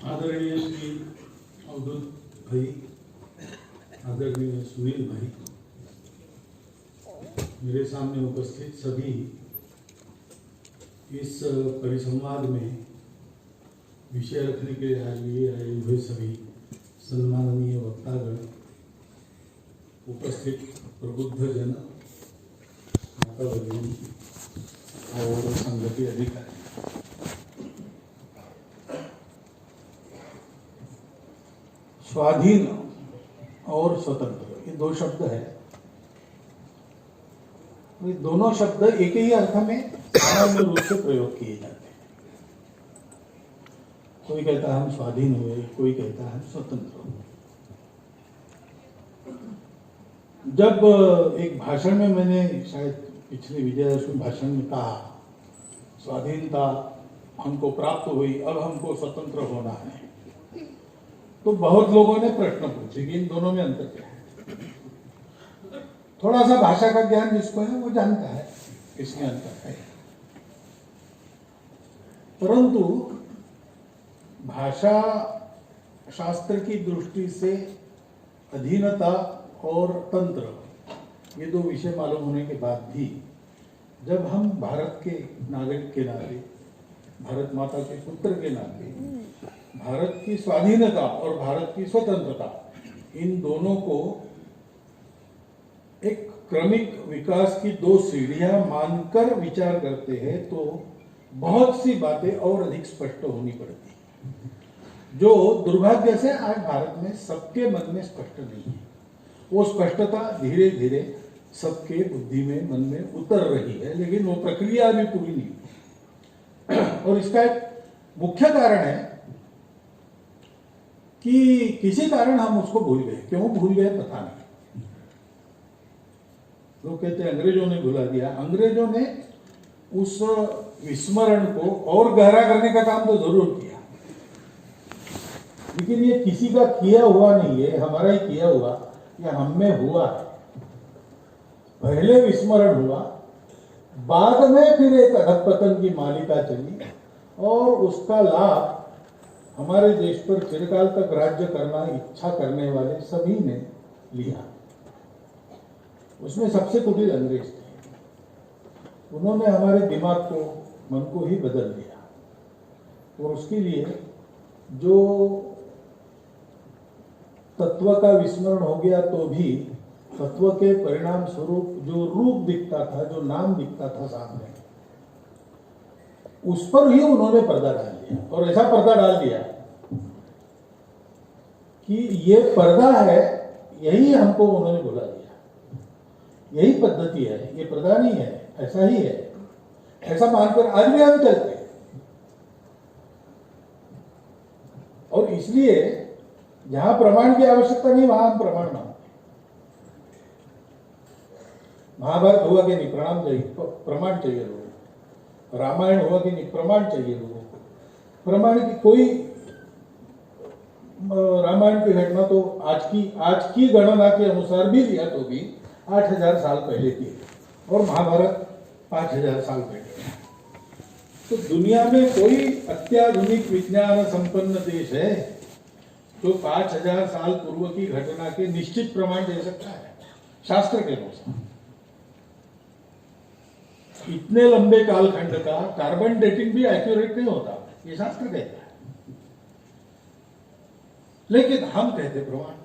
आदरणीय श्री अवधूत भाई, आदरणीय सुनील भाई, मेरे सामने उपस्थित सभी इस परिसंवाद में विषय रखने के लिए आए हुए सभी सम्माननीय वक्तागण, उपस्थित प्रबुद्ध जन, माता भगिनी और संघ के अधिकारी। स्वाधीन और स्वतंत्र, ये दो शब्द है। ये दोनों शब्द एक ही अर्थ में सामान्य रूप से प्रयोग किए जाते हैं। कोई कहता है हम स्वाधीन हुए, कोई कहता है स्वतंत्र हुए। जब एक भाषण में मैंने शायद पिछले विजयादशमी भाषण में कहा स्वाधीनता हमको प्राप्त हुई, अब हमको स्वतंत्र होना है, तो बहुत लोगों ने प्रश्न पूछे कि इन दोनों में अंतर क्या है। थोड़ा सा भाषा का ज्ञान जिसको है वो जानता है इसमें अंतर है, परंतु भाषा शास्त्र की दृष्टि से अधीनता और तंत्र, ये दो विषय मालूम होने के बाद भी जब हम भारत के नागरिक के नाते, भारत माता के पुत्र के नाते, भारत की स्वाधीनता और भारत की स्वतंत्रता, इन दोनों को एक क्रमिक विकास की दो सीढ़ियां मानकर विचार करते हैं तो बहुत सी बातें और अधिक स्पष्ट होनी पड़ती है, जो दुर्भाग्य से आज भारत में सबके मन में स्पष्ट नहीं है। वो स्पष्टता धीरे धीरे सबके बुद्धि में, मन में उतर रही है, लेकिन वो प्रक्रिया अभी पूरी नहीं हुई। और इसका एक मुख्य कारण है कि किसी कारण हम उसको भूल गए। क्यों भूल गए पता नहीं। लोग कहते हैं अंग्रेजों ने भुला दिया। अंग्रेजों ने उस विस्मरण को और गहरा करने का काम तो जरूर किया, लेकिन ये किसी का किया हुआ नहीं है, हमारा ही किया हुआ, या हम में हुआ है। पहले विस्मरण हुआ, बाद में फिर एक अधःपतन की मालिका चली और उसका लाभ हमारे देश पर चिरकाल तक राज्य करना इच्छा करने वाले सभी ने लिया। उसमें सबसे कुटिल अंग्रेज थे। उन्होंने हमारे दिमाग को, मन को ही बदल दिया और उसके लिए जो तत्व का विस्मरण हो गया तो भी तत्व के परिणाम स्वरूप जो रूप दिखता था, जो नाम दिखता था सामने, उस पर ही उन्होंने पर्दा डाल दिया। और ऐसा पर्दा डाल दिया कि ये पर्दा है, यही हमको उन्होंने बुला दिया, यही पद्धति है, ये पर्दा नहीं है, ऐसा ही है, ऐसा मानकर आज भी हम चलते हैं। और इसलिए जहां प्रमाण की आवश्यकता नहीं वहां हम प्रमाण मानते। महाभारत हुआ कि नहीं प्रमाण चाहिए लोगों को। रामायण हुआ कि नहीं प्रमाण चाहिए लोगों को। प्रमाण की कोई, रामायण की घटना तो आज की गणना के अनुसार भी लिया तो भी 8000 साल पहले की और महाभारत 5000 साल पहले। तो दुनिया में कोई अत्याधुनिक विज्ञान संपन्न देश है जो 5000 साल पूर्व की घटना के निश्चित प्रमाण दे सकता है शास्त्र के अनुसार? इतने लंबे कालखंड का कार्बन डेटिंग भी एक्यूरेट नहीं होता, ये शास्त्र कहता है। लेकिन हम कहते प्रमाण।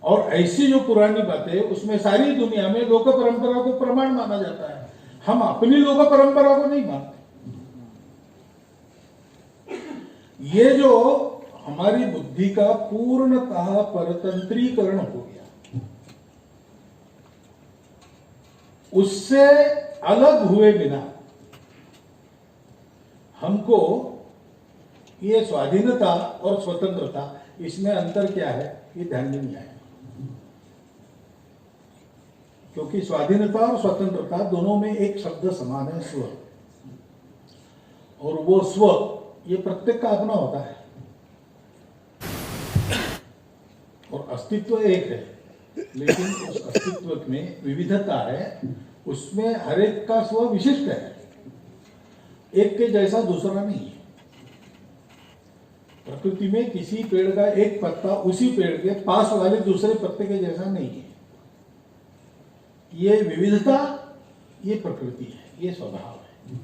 और ऐसी जो पुरानी बातें, उसमें सारी दुनिया में लोक परंपरा को प्रमाण माना जाता है। हम अपनी लोक परंपरा को नहीं मानते। ये जो हमारी बुद्धि का पूर्णतः परतंत्रीकरण हो गया, उससे अलग हुए बिना हमको ये स्वाधीनता और स्वतंत्रता, इसमें अंतर क्या है ये ध्यान में नहीं आया। क्योंकि स्वाधीनता और स्वतंत्रता दोनों में एक शब्द समान है, स्व। और वो स्व ये प्रत्येक का अपना होता है और अस्तित्व एक है, लेकिन उस अस्तित्व में विविधता है, उसमें हर एक का स्व विशिष्ट है, एक के जैसा दूसरा नहीं है। प्रकृति में किसी पेड़ का एक पत्ता उसी पेड़ के पास वाले दूसरे पत्ते के जैसा नहीं है। ये विविधता, ये प्रकृति है, ये स्वभाव है।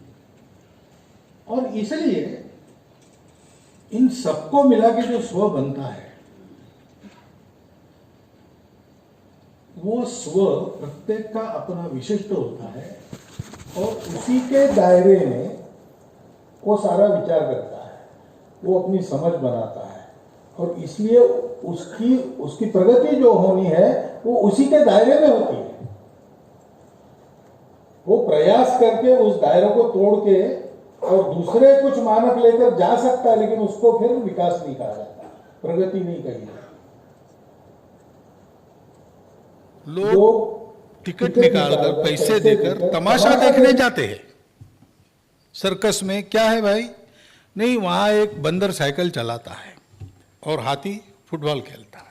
और इसलिए इन सबको मिला के जो स्व बनता है, वो स्व प्रत्येक का अपना विशिष्ट होता है और उसी के दायरे में वो सारा विचार करता है, वो अपनी समझ बनाता है और इसलिए उसकी प्रगति जो होनी है वो उसी के दायरे में होती है। वो प्रयास करके उस दायरे को तोड़ के और दूसरे कुछ मानक लेकर जा सकता है, लेकिन उसको फिर विकास नहीं कहा जाता, प्रगति नहीं कही जाती। लोग टिकट निकालकर पैसे देकर तमाशा देखने जाते हैं। सर्कस में क्या है भाई? नहीं, वहां एक बंदर साइकिल चलाता है और हाथी फुटबॉल खेलता है।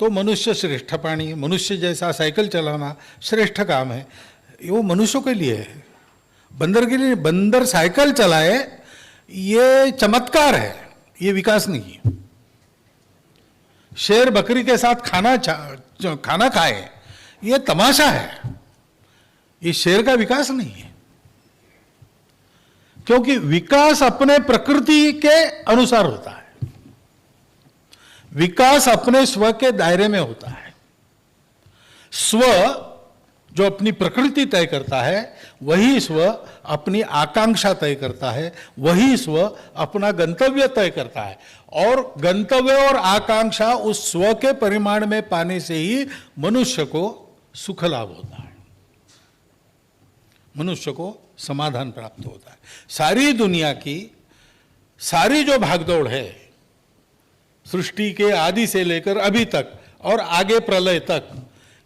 तो मनुष्य श्रेष्ठ प्राणी है, मनुष्य जैसा साइकिल चलाना श्रेष्ठ काम है, वो मनुष्यों के लिए है, बंदर के लिए। बंदर साइकिल चलाए ये चमत्कार है, ये विकास नहीं है। शेर बकरी के साथ खाना खाए ये तमाशा है, ये शेर का विकास नहीं है। क्योंकि विकास अपने प्रकृति के अनुसार होता है, विकास अपने स्व के दायरे में होता है। स्व जो अपनी प्रकृति तय करता है, वही स्व अपनी आकांक्षा तय करता है, वही स्व अपना गंतव्य तय करता है। और गंतव्य और आकांक्षा उस स्व के परिमाण में पाने से ही मनुष्य को सुख लाभ होता है, मनुष्य को समाधान प्राप्त होता है। सारी दुनिया की सारी जो भागदौड़ है, सृष्टि के आदि से लेकर अभी तक और आगे प्रलय तक,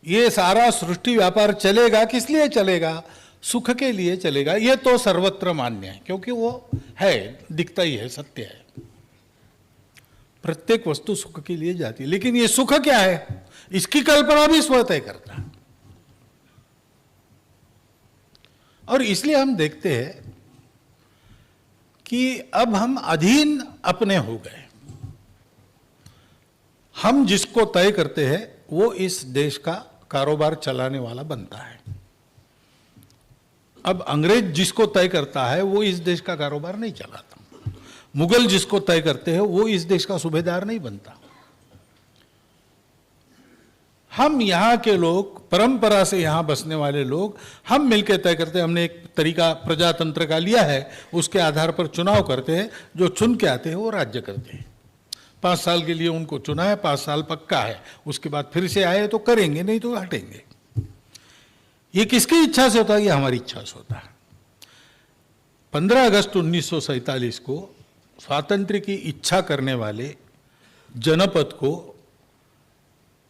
ये सारा सृष्टि व्यापार चलेगा, किस लिए चलेगा? सुख के लिए चलेगा। ये तो सर्वत्र मान्य है, क्योंकि वो है, दिखता ही है, सत्य है। प्रत्येक वस्तु सुख के लिए जाती है, लेकिन ये सुख क्या है, इसकी कल्पना भी स्व तय करता है। और इसलिए हम देखते हैं कि अब हम अधीन अपने हो गए। हम जिसको तय करते हैं वो इस देश का कारोबार चलाने वाला बनता है। अब अंग्रेज जिसको तय करता है वो इस देश का कारोबार नहीं चलाता, मुगल जिसको तय करते हैं वो इस देश का सूबेदार नहीं बनता। हम यहाँ के लोग, परंपरा से यहाँ बसने वाले लोग, हम मिलकर तय करते हैं। हमने एक तरीका प्रजातंत्र का लिया है, उसके आधार पर चुनाव करते हैं, जो चुन के आते हैं वो राज्य करते हैं। 5 साल के लिए उनको चुना है, 5 साल पक्का है, उसके बाद फिर से आए तो करेंगे, नहीं तो हटेंगे। ये किसकी इच्छा से होता है? ये हमारी इच्छा से होता है। 15 अगस्त 1947 को स्वातंत्र्य की इच्छा करने वाले जनपद को,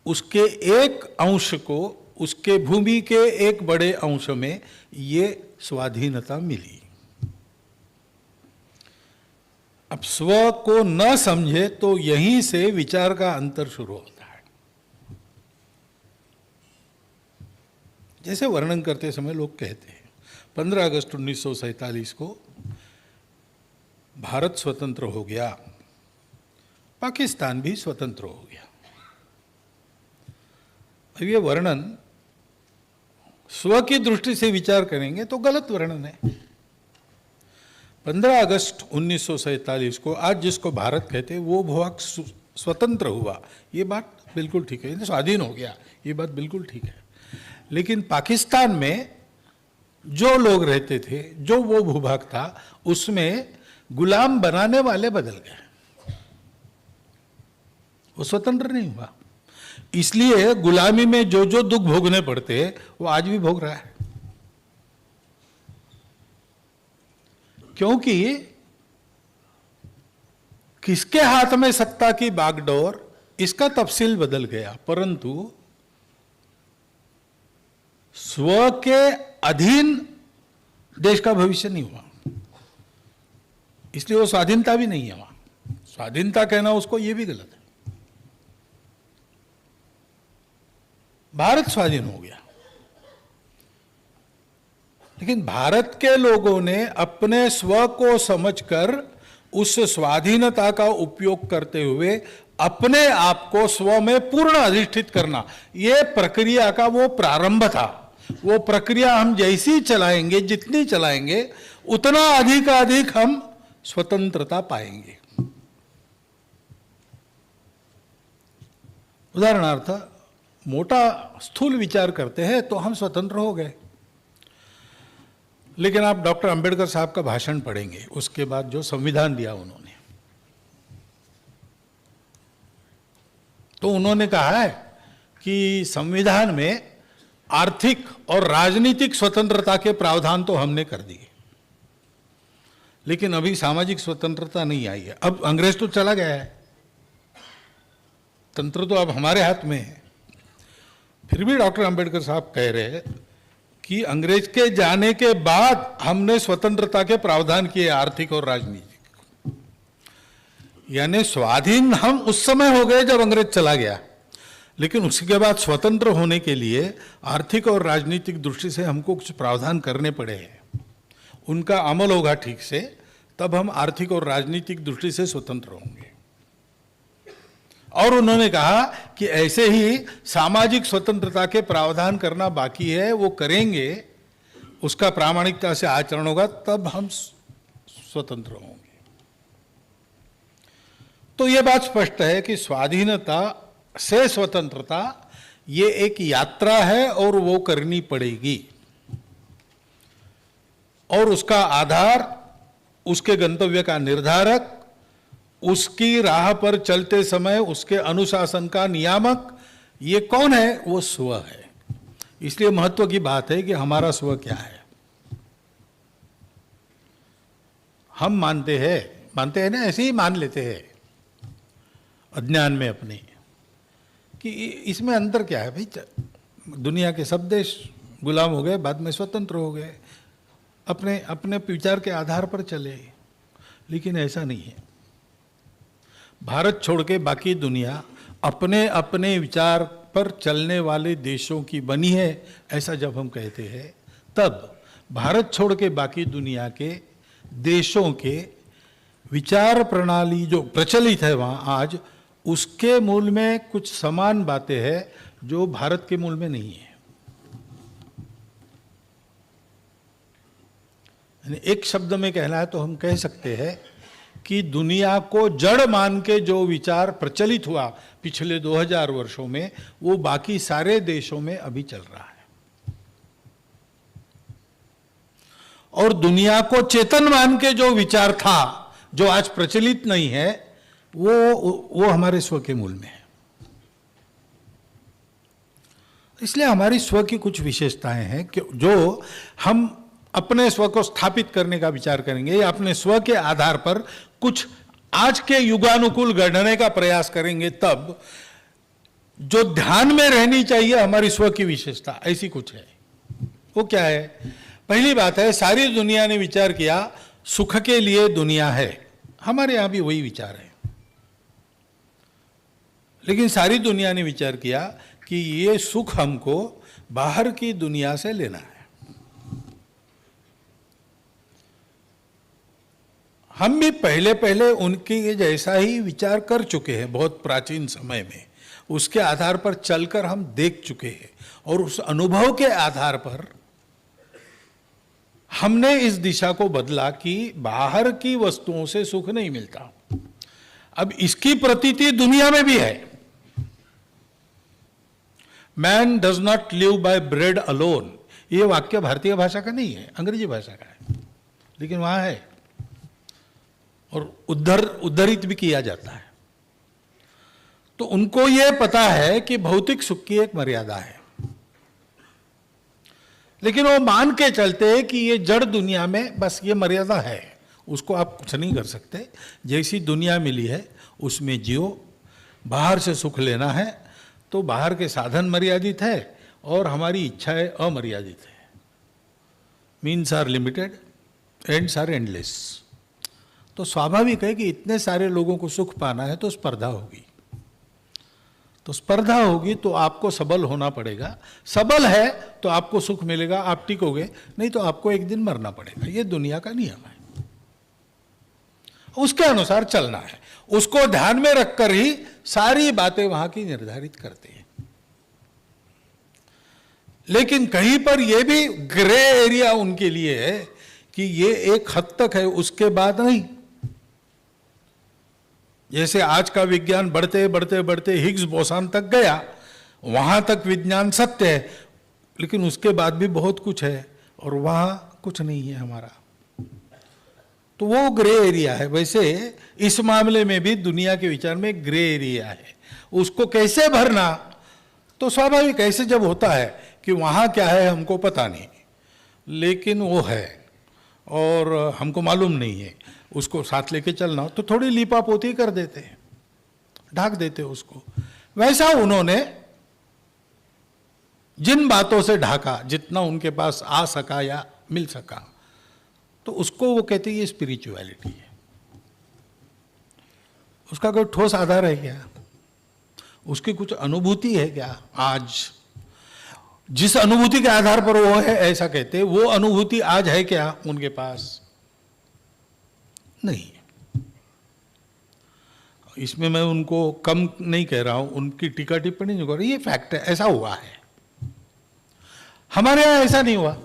उसके एक अंश को, उसके भूमि के एक बड़े अंश में ये स्वाधीनता मिली। अब स्व को न समझे तो यहीं से विचार का अंतर शुरू होता है। जैसे वर्णन करते समय लोग कहते हैं 15 अगस्त 1947 को भारत स्वतंत्र हो गया, पाकिस्तान भी स्वतंत्र हो गया। अब ये वर्णन स्व की दृष्टि से विचार करेंगे तो गलत वर्णन है। 15 अगस्त 1947 को आज जिसको भारत कहते हैं वो भूभाग स्वतंत्र हुआ, ये बात बिल्कुल ठीक है, स्वाधीन हो गया, ये बात बिल्कुल ठीक है। लेकिन पाकिस्तान में जो लोग रहते थे, जो वो भूभाग था, उसमें गुलाम बनाने वाले बदल गए, वो स्वतंत्र नहीं हुआ। इसलिए गुलामी में जो जो दुख भोगने पड़ते हैं वो आज भी भोग रहा है। क्योंकि किसके हाथ में सत्ता की बागडोर, इसका तफसील बदल गया, परंतु स्व के अधीन देश का भविष्य नहीं हुआ। इसलिए वो स्वाधीनता भी नहीं है वहां। स्वाधीनता कहना उसको ये भी गलत है। भारत स्वाधीन हो गया, लेकिन भारत के लोगों ने अपने स्व को समझकर उस स्वाधीनता का उपयोग करते हुए अपने आप को स्व में पूर्ण अधिष्ठित करना, ये प्रक्रिया का वो प्रारंभ था। वो प्रक्रिया हम जैसी चलाएंगे, जितनी चलाएंगे, उतना अधिक हम स्वतंत्रता पाएंगे। उदाहरणार्थ, मोटा स्थूल विचार करते हैं तो हम स्वतंत्र हो गए। लेकिन आप डॉक्टर अंबेडकर साहब का भाषण पढ़ेंगे, उसके बाद जो संविधान दिया उन्होंने, तो उन्होंने कहा है कि संविधान में आर्थिक और राजनीतिक स्वतंत्रता के प्रावधान तो हमने कर दिए, लेकिन अभी सामाजिक स्वतंत्रता नहीं आई है। अब अंग्रेज तो चला गया है, तंत्र तो अब हमारे हाथ में है। फिर भी डॉक्टर अंबेडकर साहब कह रहे हैं कि अंग्रेज के जाने के बाद हमने स्वतंत्रता के प्रावधान किए, आर्थिक और राजनीतिक। यानी स्वाधीन हम उस समय हो गए जब अंग्रेज चला गया, लेकिन उसके बाद स्वतंत्र होने के लिए आर्थिक और राजनीतिक दृष्टि से हमको कुछ प्रावधान करने पड़े हैं। उनका अमल होगा ठीक से, तब हम आर्थिक और राजनीतिक दृष्टि से स्वतंत्र होंगे। और उन्होंने कहा कि ऐसे ही सामाजिक स्वतंत्रता के प्रावधान करना बाकी है, वो करेंगे, उसका प्रामाणिकता से आचरण होगा, तब हम स्वतंत्र होंगे। तो ये बात स्पष्ट है कि स्वाधीनता से स्वतंत्रता ये एक यात्रा है और वो करनी पड़ेगी, और उसका आधार, उसके गंतव्य का निर्धारक, उसकी राह पर चलते समय उसके अनुशासन का नियामक, ये कौन है? वो स्व है। इसलिए महत्व की बात है कि हमारा स्व क्या है। हम मानते हैं ना, ऐसे ही मान लेते हैं अज्ञान में अपने, कि इसमें अंतर क्या है भाई, दुनिया के सब देश गुलाम हो गए, बाद में स्वतंत्र हो गए, अपने अपने विचार के आधार पर चले। लेकिन ऐसा नहीं है। भारत छोड़ के बाकी दुनिया अपने अपने विचार पर चलने वाले देशों की बनी है, ऐसा जब हम कहते हैं, तब भारत छोड़ के बाकी दुनिया के देशों के विचार प्रणाली जो प्रचलित है वहाँ आज, उसके मूल में कुछ समान बातें हैं जो भारत के मूल में नहीं है। एक शब्द में कहना है तो हम कह सकते हैं कि दुनिया को जड़ मान के जो विचार प्रचलित हुआ पिछले 2000 वर्षों में, वो बाकी सारे देशों में अभी चल रहा है। और दुनिया को चेतन मान के जो विचार था, जो आज प्रचलित नहीं है, वो हमारे स्व के मूल में है। इसलिए हमारी स्व की कुछ विशेषताएं हैं कि जो हम अपने स्व को स्थापित करने का विचार करेंगे, या अपने स्व के आधार पर कुछ आज के युगानुकूल गढ़ने का प्रयास करेंगे, तब जो ध्यान में रहनी चाहिए हमारी स्व की विशेषता, ऐसी कुछ है। वो क्या है? पहली बात है, सारी दुनिया ने विचार किया सुख के लिए दुनिया है। हमारे यहां भी वही विचार है। लेकिन सारी दुनिया ने विचार किया कि ये सुख हमको बाहर की दुनिया से लेना है। हम भी पहले पहले उनके जैसा ही विचार कर चुके हैं बहुत प्राचीन समय में। उसके आधार पर चलकर हम देख चुके हैं, और उस अनुभव के आधार पर हमने इस दिशा को बदला कि बाहर की वस्तुओं से सुख नहीं मिलता। अब इसकी प्रतीति दुनिया में भी है। Man does not live by bread alone, ये वाक्य भारतीय भाषा का नहीं है, अंग्रेजी भाषा का है, लेकिन वहां है और उद्धरित भी किया जाता है। तो उनको ये पता है कि भौतिक सुख की एक मर्यादा है, लेकिन वो मान के चलते हैं कि ये जड़ दुनिया में बस ये मर्यादा है, उसको आप कुछ नहीं कर सकते। जैसी दुनिया मिली है उसमें जियो। बाहर से सुख लेना है तो बाहर के साधन मर्यादित है और हमारी इच्छाएं अमर्यादित है। Means are limited, ends are endless. तो स्वाभाविक है कि इतने सारे लोगों को सुख पाना है तो स्पर्धा होगी। तो स्पर्धा होगी तो आपको सबल होना पड़ेगा। सबल है तो आपको सुख मिलेगा, आप टिकोगे, नहीं तो आपको एक दिन मरना पड़ेगा। ये दुनिया का नियम है। उसके अनुसार चलना है, उसको ध्यान में रखकर ही सारी बातें वहां की निर्धारित करते हैं। लेकिन कहीं पर यह भी ग्रे एरिया उनके लिए है कि ये एक हद तक है, उसके बाद नहीं। जैसे आज का विज्ञान बढ़ते बढ़ते बढ़ते हिग्स बोसान तक गया, वहां तक विज्ञान सत्य है, लेकिन उसके बाद भी बहुत कुछ है और वहां कुछ नहीं है हमारा, तो वो ग्रे एरिया है। वैसे इस मामले में भी दुनिया के विचार में ग्रे एरिया है, उसको कैसे भरना, तो स्वाभाविक ऐसे जब होता है कि वहां क्या है हमको पता नहीं, लेकिन वो है और हमको मालूम नहीं है, उसको साथ लेके चलना, तो थोड़ी लीपापोती कर देते हैं, ढक देते हैं उसको। वैसा उन्होंने जिन बातों से ढाका, जितना उनके पास आ सका या मिल सका, तो उसको वो कहते हैं ये स्पिरिचुअलिटी है। उसका कोई ठोस आधार है क्या? उसकी कुछ अनुभूति है क्या? आज जिस अनुभूति के आधार पर वो है ऐसा कहते हैं, वो अनुभूति आज है क्या उनके पास? नहीं है। इसमें मैं उनको कम नहीं कह रहा हूं, उनकी टीका टिप्पणी नहीं कर रहा, ये फैक्ट है, ऐसा हुआ है। हमारे यहां ऐसा नहीं हुआ।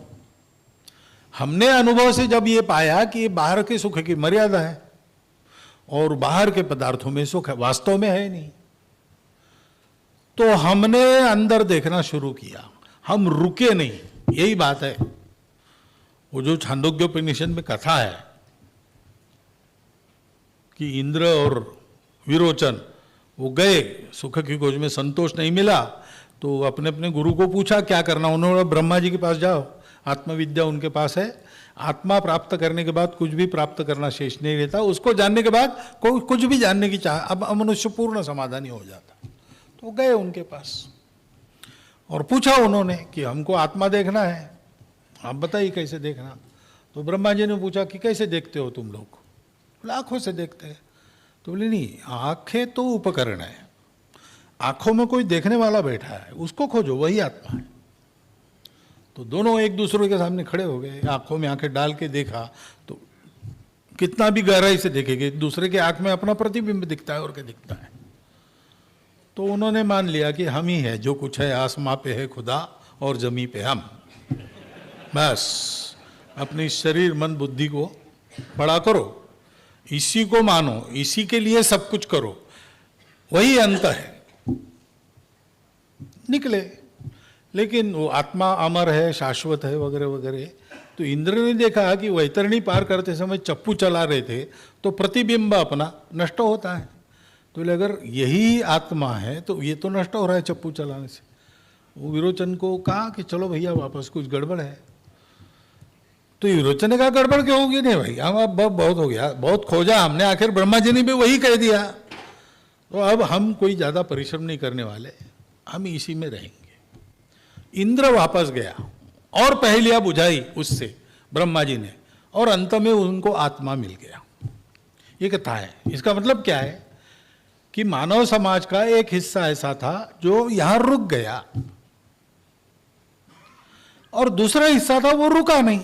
हमने अनुभव से जब ये पाया कि ये बाहर के सुख की मर्यादा है और बाहर के पदार्थों में सुख है, वास्तव में है नहीं, तो हमने अंदर देखना शुरू किया, हम रुके नहीं। यही बात है, वो जो छांदोग्योपनिषद में कथा है कि इंद्र और विरोचन वो गए, सुख की खोज में संतोष नहीं मिला, तो अपने अपने गुरु को पूछा क्या करना। उन्होंने ब्रह्मा जी के पास जाओ, आत्मविद्या उनके पास है, आत्मा प्राप्त करने के बाद कुछ भी प्राप्त करना शेष नहीं रहता, उसको जानने के बाद कोई कुछ भी जानने की चाह, अब मनुष्य पूर्ण समाधानी हो जाता। तो गए उनके पास और पूछा उन्होंने कि हमको आत्मा देखना है, आप बताइए कैसे देखना। तो ब्रह्मा जी ने पूछा कि कैसे देखते हो तुम लोग? बोले आंखों से देखते हैं। तो बोले नहीं, आंखें तो उपकरण है, आंखों में कोई देखने वाला बैठा है, उसको खोजो, वही आत्मा है। तो दोनों एक दूसरे के सामने खड़े हो गए, आंखों में आंखें डाल के देखा, तो कितना भी गहराई से देखेंगे, दूसरे के आंख में अपना प्रतिबिंब दिखता है और क्या दिखता है। तो उन्होंने मान लिया कि हम ही है, जो कुछ है आसमां पे है खुदा और जमी पे हम, बस अपनी शरीर मन बुद्धि को बड़ा करो, इसी को मानो, इसी के लिए सब कुछ करो, वही अंत है। निकले, लेकिन वो आत्मा अमर है, शाश्वत है वगैरह वगैरह। तो इंद्र ने देखा कि वैतरणी पार करते समय चप्पू चला रहे थे तो प्रतिबिंब अपना नष्ट होता है। तो बोले अगर यही आत्मा है तो ये तो नष्ट हो रहा है चप्पू चलाने से। वो विरोचन को कहा कि चलो भैया वापस, कुछ गड़बड़ है। तो विरोचन ने कहा गड़बड़ क्यों होगी? नहीं भाई, हम अब बहुत हो गया, बहुत खोजा हमने, आखिर ब्रह्मा जी ने भी वही कह दिया, तो अब हम कोई ज़्यादा परिश्रम नहीं करने वाले, हम इसी में रहेंगे। इंद्र वापस गया और पहेलियां बुझाई उससे ब्रह्मा जी ने, और अंत में उनको आत्मा मिल गया। ये कथा है। इसका मतलब क्या है कि मानव समाज का एक हिस्सा ऐसा था जो यहां रुक गया और दूसरा हिस्सा था वो रुका नहीं।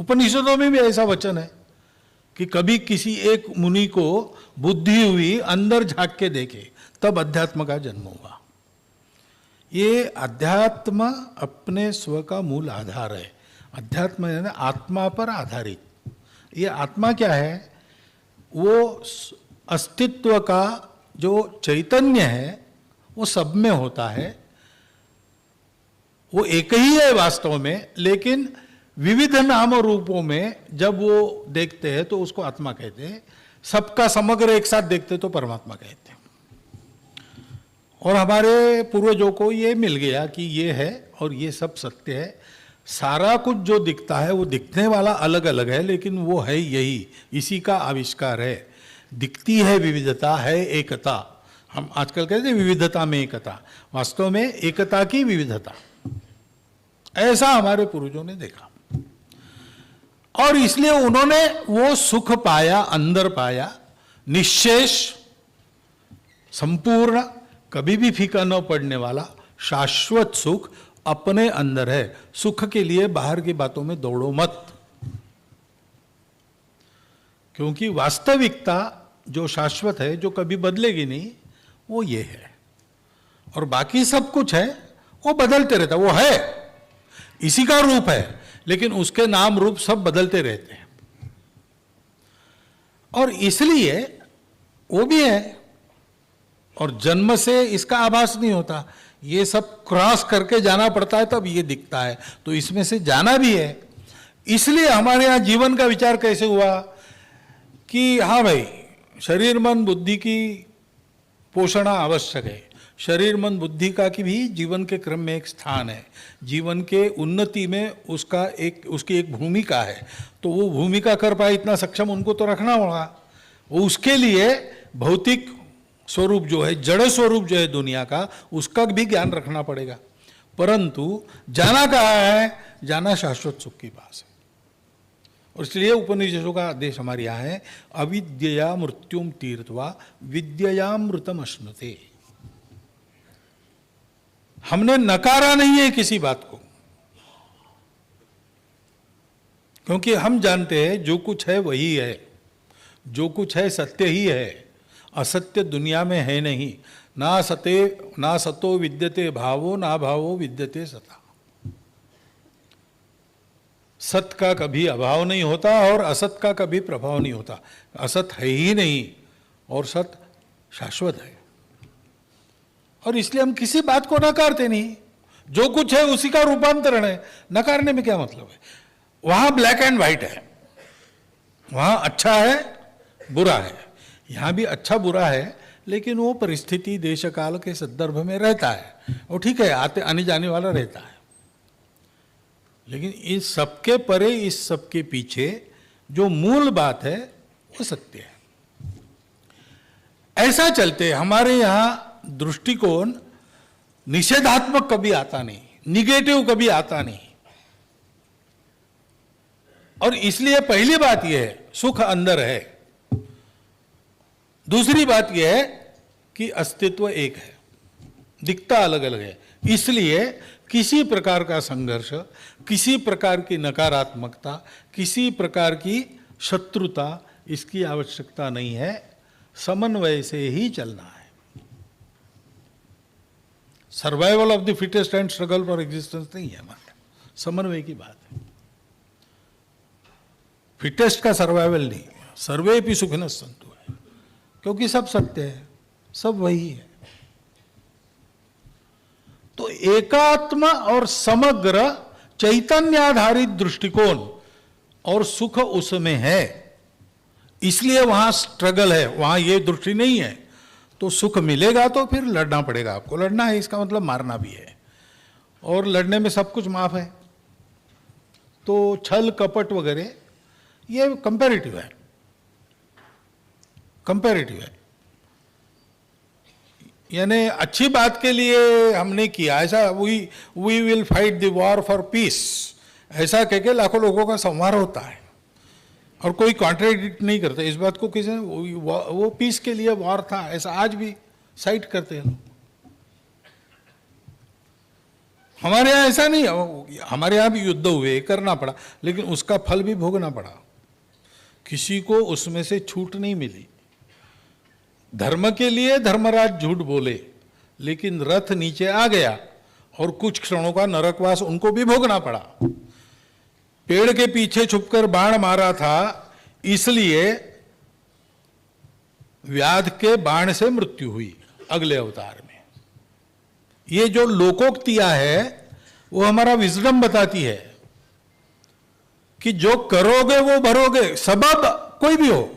उपनिषदों में भी ऐसा वचन है कि कभी किसी एक मुनि को बुद्धि हुई, अंदर झांक के देखे, तब अध्यात्म का जन्म हुआ। ये अध्यात्म अपने स्व का मूल आधार है। अध्यात्म यानी आत्मा पर आधारित। ये आत्मा क्या है? वो अस्तित्व का जो चैतन्य है वो सब में होता है, वो एक ही है वास्तव में, लेकिन विविध नाम रूपों में जब वो देखते हैं तो उसको आत्मा कहते हैं। सबका समग्र एक साथ देखते तो परमात्मा कहते हैं। और हमारे पूर्वजों को ये मिल गया कि ये है और ये सब सत्य है। सारा कुछ जो दिखता है वो दिखने वाला अलग अलग है, लेकिन वो है यही, इसी का आविष्कार है। दिखती है विविधता, है एकता। हम आजकल कहते हैं विविधता में एकता, वास्तव में एकता की विविधता। ऐसा हमारे पूर्वजों ने देखा और इसलिए उन्होंने वो सुख पाया, अंदर पाया, निश्शेष, संपूर्ण, कभी भी फीका न पड़ने वाला शाश्वत सुख अपने अंदर है। सुख के लिए बाहर की बातों में दौड़ो मत, क्योंकि वास्तविकता जो शाश्वत है, जो कभी बदलेगी नहीं, वो ये है। और बाकी सब कुछ है वो बदलते रहता, वो है, इसी का रूप है, लेकिन उसके नाम रूप सब बदलते रहते हैं। और इसलिए वो भी है, और जन्म से इसका आभास नहीं होता, ये सब क्रॉस करके जाना पड़ता है तब ये दिखता है, तो इसमें से जाना भी है। इसलिए हमारे यहाँ जीवन का विचार कैसे हुआ कि हाँ भाई, शरीर मन बुद्धि की पोषण आवश्यक है, शरीर मन बुद्धि का की भी जीवन के क्रम में एक स्थान है, जीवन के उन्नति में उसकी एक भूमिका है, तो वो भूमिका कर पाए इतना सक्षम उनको तो रखना होगा। वो उसके लिए भौतिक स्वरूप जो है, जड़ स्वरूप जो है दुनिया का, उसका भी ज्ञान रखना पड़ेगा। परंतु जाना कहाँ है? जाना शाश्वत सुख की पास है। और इसलिए उपनिषदों का आदेश हमारे यहाँ है, अविद्यया मृत्युम तीर्थवा विद्ययामृतम अश्नुते। हमने नकारा नहीं है किसी बात को, क्योंकि हम जानते हैं जो कुछ है वही है, जो कुछ है सत्य ही है, असत्य दुनिया में है नहीं। ना सतो विद्यते भावो, ना भावो विद्यते सता। सत का कभी अभाव नहीं होता और असत का कभी प्रभाव नहीं होता। असत है ही नहीं और सत शाश्वत है। और इसलिए हम किसी बात को नकारते नहीं, जो कुछ है उसी का रूपांतरण है। नकारने में क्या मतलब है? वहां ब्लैक एंड व्हाइट है, वहां अच्छा है बुरा है, यहां भी अच्छा बुरा है, लेकिन वो परिस्थिति देश काल के संदर्भ में रहता है, वो ठीक है, आने जाने वाला रहता है। लेकिन इस सबके परे, इस सबके पीछे जो मूल बात है वो सत्य है। ऐसा चलते हमारे यहाँ दृष्टिकोण निषेधात्मक कभी आता नहीं, निगेटिव कभी आता नहीं। और इसलिए पहली बात यह है सुख अंदर है, दूसरी बात यह है कि अस्तित्व एक है, दिखता अलग अलग है। इसलिए किसी प्रकार का संघर्ष, किसी प्रकार की नकारात्मकता, किसी प्रकार की शत्रुता, इसकी आवश्यकता नहीं है। समन्वय से ही चलना है। Survival of the fittest and struggle for existence नहीं है हमारे, समन्वय की बात है। फिटेस्ट का सर्वाइवल नहीं, सर्वे भी सुखिनः सन्तु है, क्योंकि सब सत्य है, सब वही है। तो एकात्म और समग्र चैतन्याधारित दृष्टिकोण और सुख उसमें है, इसलिए वहां स्ट्रगल है, वहां ये दृष्टि नहीं है। तो सुख मिलेगा तो फिर लड़ना पड़ेगा आपको। लड़ना है इसका मतलब मारना भी है, और लड़ने में सब कुछ माफ है। तो छल कपट वगैरह ये कंपैरेटिव है, कंपैरेटिव है। यानी अच्छी बात के लिए हमने किया, ऐसा we will fight the war for peace, ऐसा कह के लाखों लोगों का संहार होता है और कोई कॉन्ट्रडिक्ट नहीं करता इस बात को। किसी वो पीस के लिए वॉर था, ऐसा आज भी साइट करते हैं लोग। हमारे यहाँ ऐसा नहीं है, हमारे यहाँ भी युद्ध हुए, करना पड़ा, लेकिन उसका फल भी भोगना पड़ा। किसी को उसमें से छूट नहीं मिली। धर्म के लिए धर्मराज झूठ बोले, लेकिन रथ नीचे आ गया और कुछ क्षणों का नरकवास उनको भी भोगना पड़ा। पेड़ के पीछे छुपकर बाण मारा था, इसलिए व्याध के बाण से मृत्यु हुई अगले अवतार में। ये जो लोकोक्तियां है वो हमारा विजडम बताती है कि जो करोगे वो भरोगे, सबब कोई भी हो।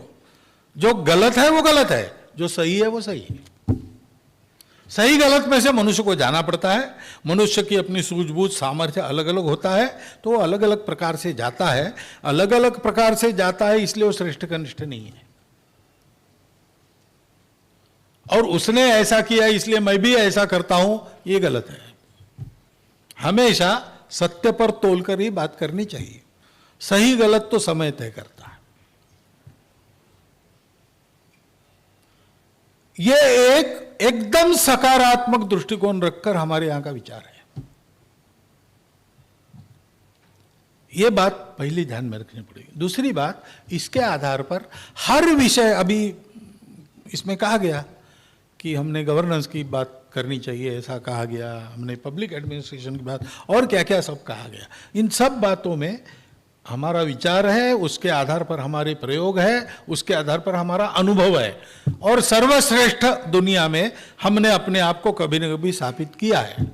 जो गलत है वो गलत है, जो सही है वो सही है। सही गलत में से मनुष्य को जाना पड़ता है। मनुष्य की अपनी सूझबूझ सामर्थ्य अलग अलग होता है, तो वो अलग अलग प्रकार से जाता है। अलग अलग प्रकार से जाता है, इसलिए वो श्रेष्ठ कनिष्ठ नहीं है। और उसने ऐसा किया इसलिए मैं भी ऐसा करता हूं, ये गलत है। हमेशा सत्य पर तोलकर ही बात करनी चाहिए। सही गलत तो समय तय करता है। ये एक एकदम सकारात्मक दृष्टिकोण रखकर हमारे यहां का विचार है। ये बात पहली ध्यान में रखनी पड़ेगी। दूसरी बात, इसके आधार पर हर विषय, अभी इसमें कहा गया कि हमने गवर्नेंस की बात करनी चाहिए, ऐसा कहा गया, हमने पब्लिक एडमिनिस्ट्रेशन की बात, और क्या क्या सब कहा गया। इन सब बातों में हमारा विचार है, उसके आधार पर हमारे प्रयोग है, उसके आधार पर हमारा अनुभव है, और सर्वश्रेष्ठ दुनिया में हमने अपने आप को कभी न कभी स्थापित किया है।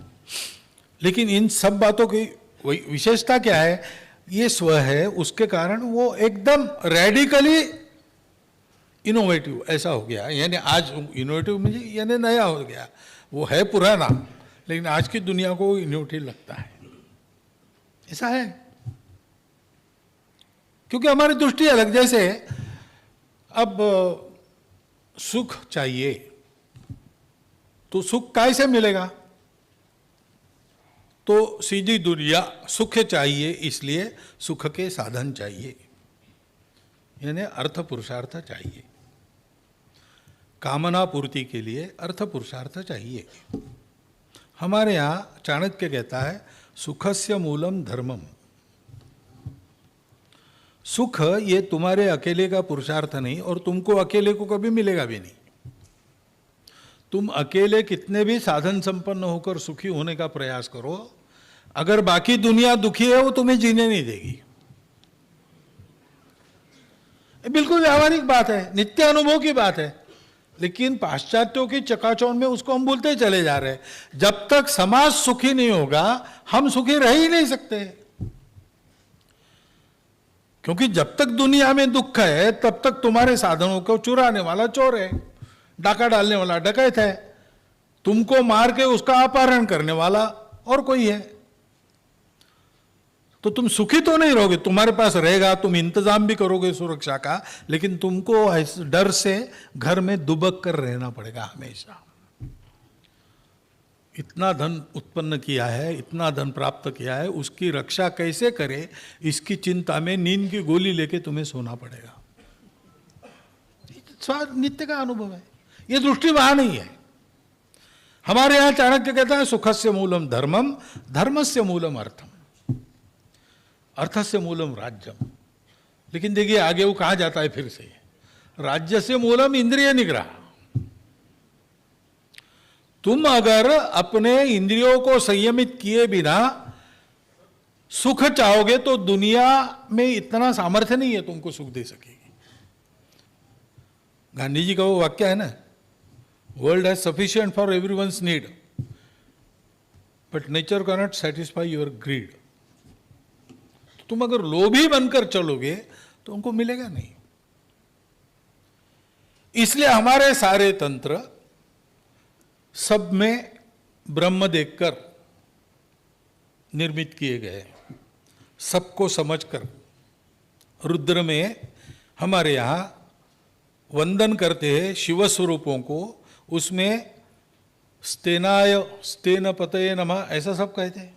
लेकिन इन सब बातों की विशेषता क्या है? ये स्व है, उसके कारण वो एकदम रेडिकली इनोवेटिव ऐसा हो गया। यानी आज इनोवेटिव मुझे यानी नया हो गया, वो है पुराना, लेकिन आज की दुनिया को इनोवेटिव लगता है। ऐसा है क्योंकि हमारी दृष्टि अलग। जैसे अब सुख चाहिए तो सुख कैसे मिलेगा? तो सीधी दुनिया, सुख चाहिए इसलिए सुख के साधन चाहिए, यानी अर्थ पुरुषार्थ चाहिए। कामना पूर्ति के लिए अर्थ पुरुषार्थ चाहिए। हमारे यहाँ चाणक्य कहता है सुखस्य मूलम धर्मम। सुख ये तुम्हारे अकेले का पुरुषार्थ नहीं, और तुमको अकेले को कभी मिलेगा भी नहीं। तुम अकेले कितने भी साधन संपन्न होकर सुखी होने का प्रयास करो, अगर बाकी दुनिया दुखी है वो तुम्हें जीने नहीं देगी। बिल्कुल व्यावहारिक बात है, नित्य अनुभव की बात है। लेकिन पाश्चात्यों की चकाचौंध में उसको हम भूलते चले जा रहे हैं। जब तक समाज सुखी नहीं होगा हम सुखी रह ही नहीं सकते, क्योंकि जब तक दुनिया में दुख है तब तक तुम्हारे साधनों को चुराने वाला चोर है, डाका डालने वाला डकैत है, तुमको मार के उसका अपहरण करने वाला और कोई है। तो तुम सुखी तो नहीं रहोगे, तुम्हारे पास रहेगा, तुम इंतजाम भी करोगे सुरक्षा का, लेकिन तुमको डर से घर में दुबक कर रहना पड़ेगा हमेशा। इतना धन उत्पन्न किया है, इतना धन प्राप्त किया है, उसकी रक्षा कैसे करे इसकी चिंता में नींद की गोली लेके तुम्हें सोना पड़ेगा। नित्य का अनुभव है, ये दृष्टि वहां नहीं है। हमारे यहां चाणक्य कहता है सुखस्य मूलम धर्मम, धर्मस्य मूलम अर्थम, अर्थस्य मूलम राज्यम। लेकिन देखिए आगे वो कहा जाता है फिर से, राज्य से मूलम इंद्रिय निग्रह। तुम अगर अपने इंद्रियों को संयमित किए बिना सुख चाहोगे तो दुनिया में इतना सामर्थ्य नहीं है तुमको सुख दे सकेगी। गांधी जी का वो वाक्य है ना, world has sufficient for everyone's need but nature can not satisfy your greed. तुम अगर लोभी बनकर चलोगे तो उनको मिलेगा नहीं। इसलिए हमारे सारे तंत्र सब में ब्रह्म देखकर निर्मित किए गए, सबको समझकर। रुद्र में हमारे यहाँ वंदन करते हैं शिव स्वरूपों को, उसमें स्तेनाय स्तेनपतये नमः ऐसा सब कहते हैं।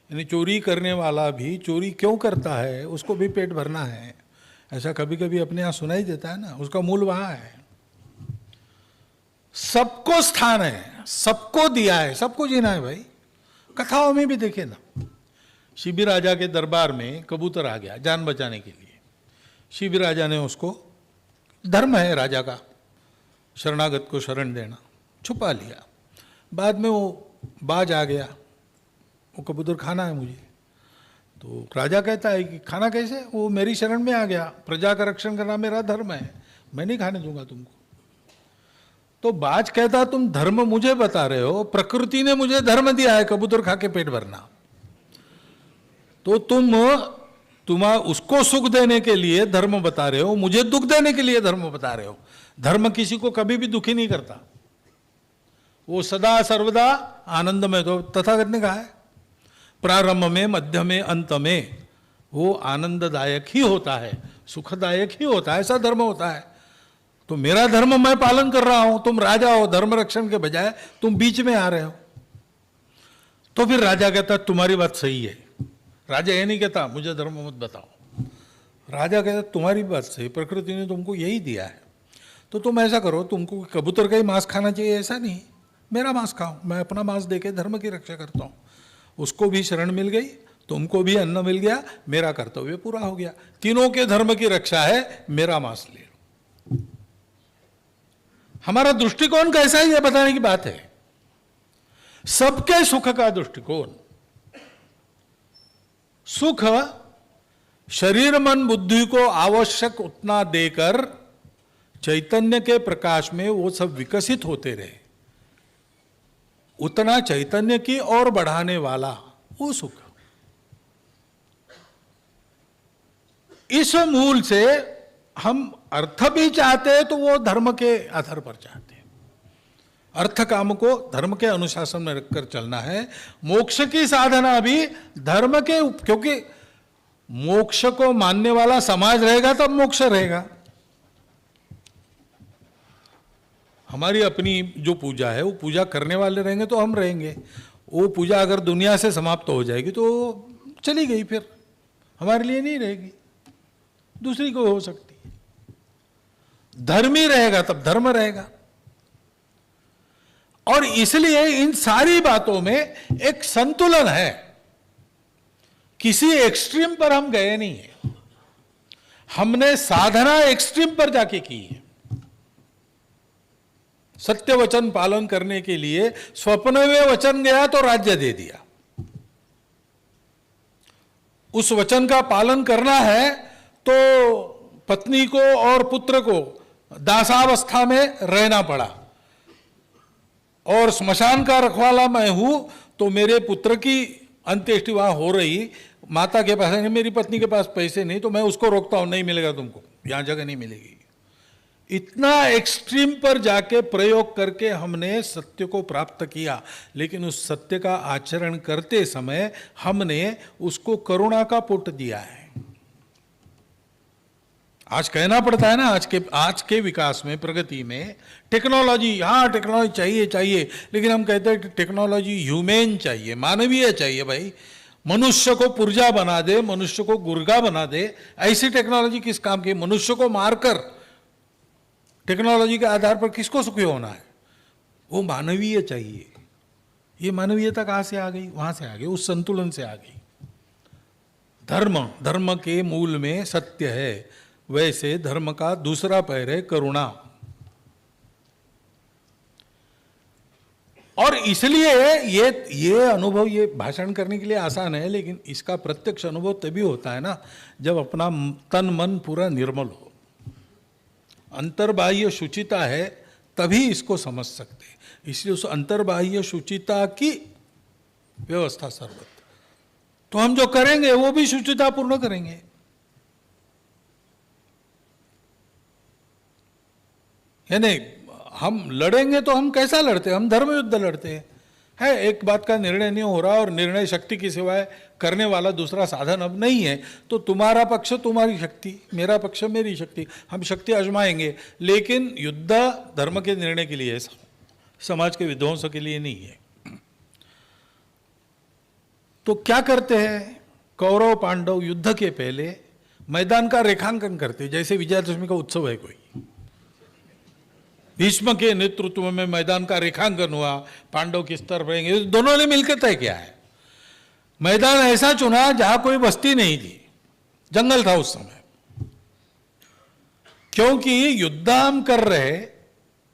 यानी चोरी करने वाला भी चोरी क्यों करता है, उसको भी पेट भरना है, ऐसा कभी कभी अपने यहाँ सुनाई देता है ना, उसका मूल वहां है। सबको स्थान है, सबको दिया है, सबको जीना है भाई। कथाओं में भी देखे ना, शिबी राजा के दरबार में कबूतर आ गया जान बचाने के लिए। शिबी राजा ने उसको, धर्म है राजा का शरणागत को शरण देना, छुपा लिया। बाद में वो बाज आ गया, वो कबूतर खाना है मुझे। तो राजा कहता है कि खाना कैसे, वो मेरी शरण में आ गया, प्रजा का रक्षण करना मेरा धर्म है, मैं नहीं खाने दूंगा तुमको। तो बाज कहता तुम धर्म मुझे बता रहे हो, प्रकृति ने मुझे धर्म दिया है कबूतर खा के पेट भरना, तो तुम उसको सुख देने के लिए धर्म बता रहे हो, मुझे दुख देने के लिए धर्म बता रहे हो। धर्म किसी को कभी भी दुखी नहीं करता, वो सदा सर्वदा आनंद में। तो तथागत ने कहा है प्रारंभ में, मध्य में, अंत में वो आनंददायक ही होता है, सुखदायक ही होता है, ऐसा धर्म होता है। तो मेरा धर्म मैं पालन कर रहा हूं, तुम राजा हो, धर्म रक्षण के बजाय तुम बीच में आ रहे हो। तो फिर राजा कहता तुम्हारी बात सही है। राजा ये नहीं कहता मुझे धर्म मत बताओ, राजा कहता तुम्हारी बात सही, प्रकृति ने तुमको यही दिया है, तो तुम ऐसा करो, तुमको कबूतर का ही मांस खाना चाहिए ऐसा नहीं, मेरा मांस खाओ, मैं अपना मांस देके धर्म की रक्षा करता हूँ। उसको भी शरण मिल गई, तुमको भी अन्न मिल गया, मेरा कर्तव्य पूरा हो गया। तीनों के धर्म की रक्षा है, मेरा मांस ले लो। हमारा दृष्टिकोण कैसा है, यह बताने की बात है। सबके सुख का दृष्टिकोण, सुख शरीर मन बुद्धि को आवश्यक उतना देकर चैतन्य के प्रकाश में वो सब विकसित होते रहे, उतना चैतन्य की ओर बढ़ाने वाला वो सुख। इस मूल से हम अर्थ भी चाहते हैं तो वो धर्म के आधार पर चाहते हैं। अर्थ काम को धर्म के अनुशासन में रखकर चलना है। मोक्ष की साधना भी धर्म के, क्योंकि मोक्ष को मानने वाला समाज रहेगा तब मोक्ष रहेगा। हमारी अपनी जो पूजा है वो पूजा करने वाले रहेंगे तो हम रहेंगे। वो पूजा अगर दुनिया से समाप्त हो जाएगी तो चली गई, फिर हमारे लिए नहीं रहेगी, दूसरी को हो सकती है। धर्मी रहेगा तब धर्म रहेगा। और इसलिए इन सारी बातों में एक संतुलन है। किसी एक्सट्रीम पर हम गए नहीं है, हमने साधना एक्सट्रीम पर जाके की है। सत्य वचन पालन करने के लिए स्वप्न में वचन गया तो राज्य दे दिया। उस वचन का पालन करना है तो पत्नी को और पुत्र को दासावस्था में रहना पड़ा। और स्मशान का रखवाला मैं हूं तो मेरे पुत्र की अंत्येष्टि वहां हो रही, माता के पास नहीं, मेरी पत्नी के पास पैसे नहीं, तो मैं उसको रोकता हूं, नहीं मिलेगा तुमको, यहां जगह नहीं मिलेगी। इतना एक्सट्रीम पर जाके प्रयोग करके हमने सत्य को प्राप्त किया। लेकिन उस सत्य का आचरण करते समय हमने उसको करुणा का पुट दिया है। आज कहना पड़ता है ना, आज के विकास में, प्रगति में टेक्नोलॉजी, हाँ टेक्नोलॉजी चाहिए चाहिए, लेकिन हम कहते हैं कि टेक्नोलॉजी ह्यूमेन चाहिए, मानवीय चाहिए। भाई मनुष्य को पुर्जा बना दे, मनुष्य को गुर्गा बना दे, ऐसी टेक्नोलॉजी किस काम की? मनुष्य को मारकर टेक्नोलॉजी के आधार पर किसको सुखी होना है? वो मानवीय चाहिए। ये मानवीयता कहाँ से आ गई? वहां से आ गई, उस संतुलन से आ गई। धर्म के मूल में सत्य है, वैसे धर्म का दूसरा पैर है करुणा। और इसलिए ये अनुभव, ये भाषण करने के लिए आसान है, लेकिन इसका प्रत्यक्ष अनुभव तभी होता है ना जब अपना तन मन पूरा निर्मल हो, अंतर्बाह्य शुचिता है, तभी इसको समझ सकते हैं। इसलिए उस अंतर्बाह्य शुचिता की व्यवस्था सर्वत्र। तो हम जो करेंगे वो भी शुचिता पूर्ण करेंगे। यानी हम लड़ेंगे तो हम कैसा लड़ते हैं? हम धर्म युद्ध लड़ते हैं। है एक बात का निर्णय नहीं हो रहा और निर्णय शक्ति के सिवाय करने वाला दूसरा साधन अब नहीं है, तो तुम्हारा पक्ष तुम्हारी शक्ति, मेरा पक्ष मेरी शक्ति, हम शक्ति आजमाएंगे। लेकिन युद्ध धर्म के निर्णय के लिए है, समाज के विध्वंस के लिए नहीं है। तो क्या करते हैं? कौरव पांडव युद्ध के पहले मैदान का रेखांकन करते, जैसे विजयादशमी का उत्सव है कोई। भीष्म के नेतृत्व में मैदान का रेखांकन हुआ, पांडव किस तरफ रहेंगे, दोनों ने मिलकर तय किया है। मैदान ऐसा चुना जहां कोई बस्ती नहीं थी, जंगल था उस समय, क्योंकि युद्ध हम कर रहे।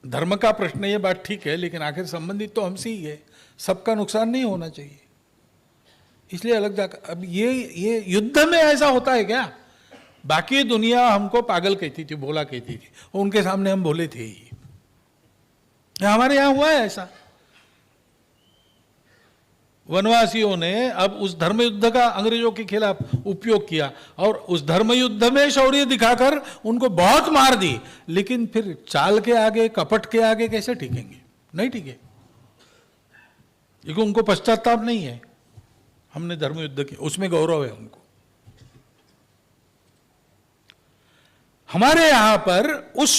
धर्म का प्रश्न, ये बात ठीक है, लेकिन आखिर संबंधित तो हमसे ही है, सबका नुकसान नहीं होना चाहिए, इसलिए अलग जाकर। अब ये युद्ध में ऐसा होता है क्या? बाकी दुनिया हमको पागल कहती थी, भोला कहती थी, उनके सामने हम भोले थे ही। हमारे यहां हुआ है ऐसा। वनवासियों ने अब उस धर्म युद्ध का अंग्रेजों के खिलाफ उपयोग किया और उस धर्म युद्ध में शौर्य दिखाकर उनको बहुत मार दी, लेकिन फिर चाल के आगे, कपट के आगे कैसे टिकेंगे? नहीं टिके, क्योंकि उनको पश्चाताप नहीं है। हमने धर्म युद्ध किया, उसमें गौरव है उनको। हमारे यहां पर उस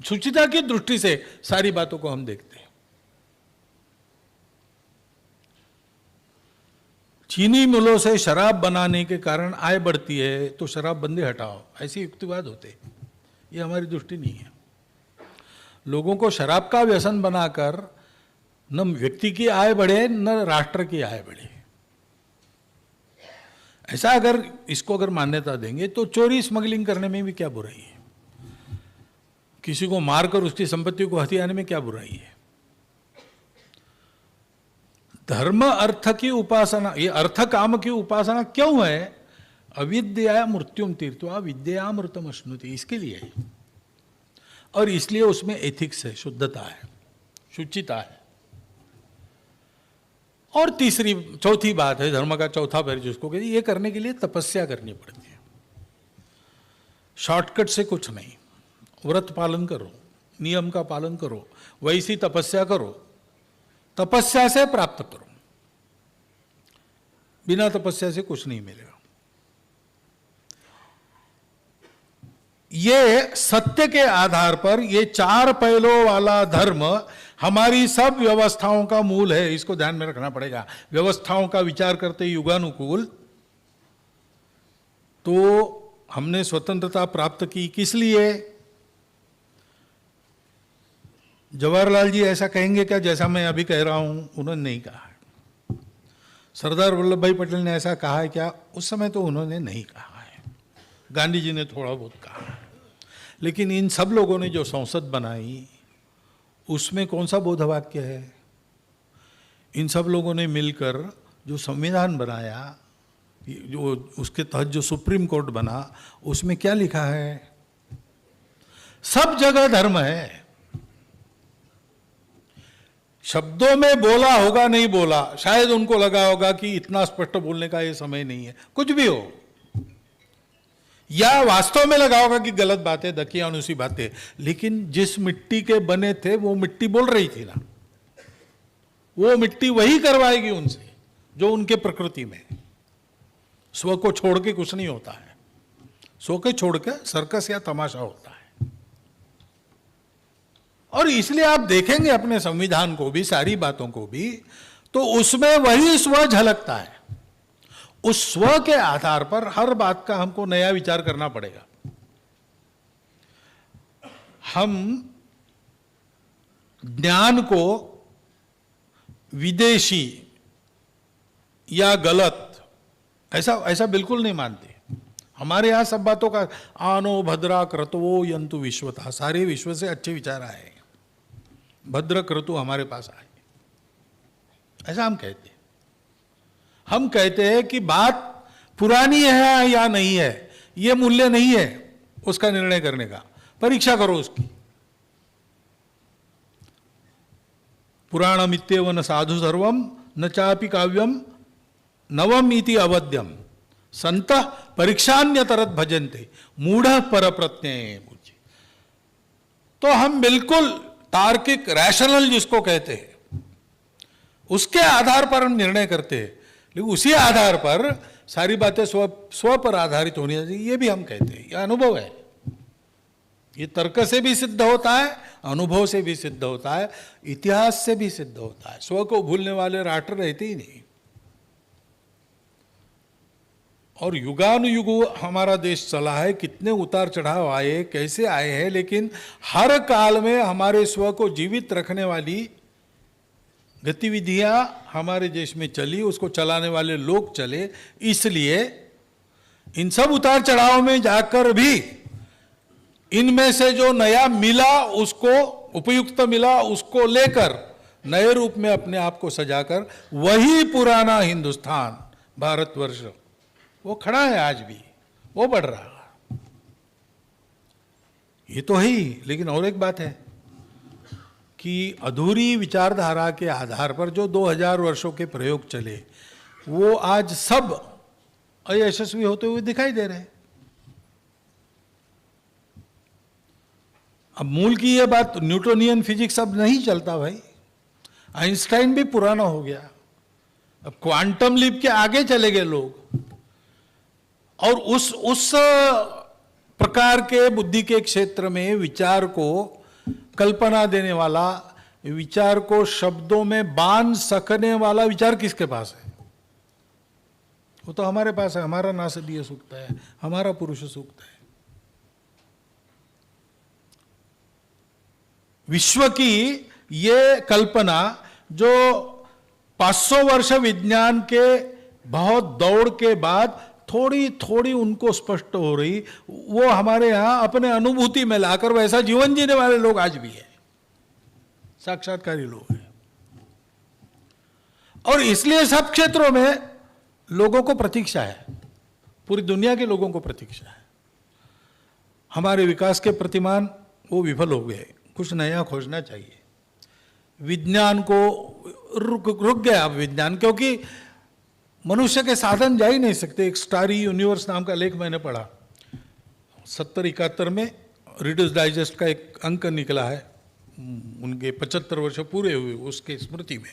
शुचिता की दृष्टि से सारी बातों को हम देखते हैं। चीनी मिलों से शराब बनाने के कारण आय बढ़ती है तो शराब बंदी हटाओ, ऐसी युक्तिवाद होते। ये हमारी दृष्टि नहीं है। लोगों को शराब का व्यसन बनाकर न व्यक्ति की आय बढ़े न राष्ट्र की आय बढ़े। ऐसा अगर इसको अगर मान्यता देंगे तो चोरी स्मगलिंग करने में भी क्या बुराई है, किसी को मारकर उसकी संपत्ति को हथियाने में क्या बुराई है। धर्म अर्थ की उपासना, ये अर्थ काम की उपासना क्यों है? अविद्या मृत्युम तीर्थवा विद्या अमृतम अश्नुति, इसके लिए है। और इसलिए उसमें एथिक्स है, शुद्धता है, शुचिता है। और चौथी बात है, धर्म का चौथा पैर जिसको कहते हैं, ये करने के लिए तपस्या करनी पड़ती है। शॉर्टकट से कुछ नहीं। व्रत पालन करो, नियम का पालन करो, वैसी तपस्या करो, तपस्या से प्राप्त करो। बिना तपस्या से कुछ नहीं मिलेगा। ये सत्य के आधार पर ये 4 पहलों वाला धर्म हमारी सब व्यवस्थाओं का मूल है। इसको ध्यान में रखना पड़ेगा। व्यवस्थाओं का विचार करते युगानुकूल, तो हमने स्वतंत्रता प्राप्त की किस लिए? जवाहरलाल जी ऐसा कहेंगे क्या जैसा मैं अभी कह रहा हूं? उन्होंने नहीं कहा है। सरदार वल्लभ भाई पटेल ने ऐसा कहा है क्या? उस समय तो उन्होंने नहीं कहा है। गांधी जी ने थोड़ा बहुत कहा है। लेकिन इन सब लोगों ने जो संसद बनाई उसमें कौन सा बोध वाक्य है? इन सब लोगों ने मिलकर जो संविधान बनाया, जो उसके तहत जो सुप्रीम कोर्ट बना, उसमें क्या लिखा है? सब जगह धर्म है। शब्दों में बोला होगा, नहीं बोला, शायद उनको लगा होगा कि इतना स्पष्ट बोलने का ये समय नहीं है, कुछ भी हो, या वास्तव में लगा होगा कि गलत बात है, दकियानुसी बातें, लेकिन जिस मिट्टी के बने थे वो मिट्टी बोल रही थी ना, वो मिट्टी वही करवाएगी उनसे जो उनके प्रकृति में। स्व को छोड़ के कुछ नहीं होता है, स्व के छोड़ के सर्कस या तमाशा होता है। और इसलिए आप देखेंगे अपने संविधान को भी, सारी बातों को भी, तो उसमें वही स्व झलकता है। उस स्व के आधार पर हर बात का हमको नया विचार करना पड़ेगा। हम ज्ञान को विदेशी या गलत ऐसा बिल्कुल नहीं मानते। हमारे यहां सब बातों का आनो भद्रा क्रतवो यंतु विश्वता, सारे विश्व से अच्छे विचार आए, भद्र क्रतु हमारे पास आए, ऐसा हम कहते हैं। हम कहते हैं कि बात पुरानी है या नहीं है, यह मूल्य नहीं है उसका निर्णय करने का, परीक्षा करो उसकी। पुराणमित्येव न साधु सर्वम न चापि काव्यम नवम इति अवध्यम संत परीक्षान्यतरत भजन्ते मूढ़ पर प्रत्यय। तो हम बिल्कुल तार्किक, रैशनल जिसको कहते हैं, उसके आधार पर हम निर्णय करते हैं, लेकिन उसी आधार पर सारी बातें स्व पर आधारित होनी चाहिए, ये भी हम कहते हैं। यह अनुभव है, ये तर्क से भी सिद्ध होता है, अनुभव से भी सिद्ध होता है, इतिहास से भी सिद्ध होता है। स्व को भूलने वाले राष्ट्र रहते ही नहीं। और युगानुयुग हमारा देश चला है, कितने उतार चढ़ाव आए, कैसे आए हैं, लेकिन हर काल में हमारे स्व को जीवित रखने वाली गतिविधियां हमारे देश में चली, उसको चलाने वाले लोग चले। इसलिए इन सब उतार चढ़ाव में जाकर भी इनमें से जो नया मिला, उसको उपयुक्त मिला, उसको लेकर नए रूप में अपने आप को सजाकर वही पुराना हिंदुस्तान, भारतवर्ष, वो खड़ा है आज भी, वो बढ़ रहा है। ये तो है ही। लेकिन और एक बात है कि अधूरी विचारधारा के आधार पर जो 2000 वर्षों के प्रयोग चले, वो आज सब अयशस्वी होते हुए दिखाई दे रहे हैं। अब मूल की ये बात, न्यूटोनियन फिजिक्स अब नहीं चलता भाई, आइंस्टाइन भी पुराना हो गया, अब क्वांटम लीप के आगे चले गए लोग। और उस प्रकार के बुद्धि के क्षेत्र में विचार को कल्पना देने वाला, विचार को शब्दों में बांध सकने वाला विचार किसके पास है? वो तो हमारे पास है। हमारा नासदीय सूक्त है, हमारा पुरुष सूक्त है। विश्व की ये कल्पना जो 500 वर्ष विज्ञान के बहुत दौड़ के बाद थोड़ी थोड़ी उनको स्पष्ट हो रही, वो हमारे यहाँ अपने अनुभूति में लाकर वैसा जीवन जीने वाले लोग आज भी हैं, साक्षात्कारी लोग हैं। और इसलिए सब क्षेत्रों में लोगों को प्रतीक्षा है, पूरी दुनिया के लोगों को प्रतीक्षा है। हमारे विकास के प्रतिमान वो विफल हो गए, कुछ नया खोजना चाहिए। विज्ञान को रुक गया अब विज्ञान, क्योंकि मनुष्य के साधन जा ही नहीं सकते। एक स्टारी यूनिवर्स नाम का लेख मैंने पढ़ा 70-71 में, रीडर्स डाइजेस्ट का एक अंक निकला है, उनके 75 वर्ष पूरे हुए उसके स्मृति में।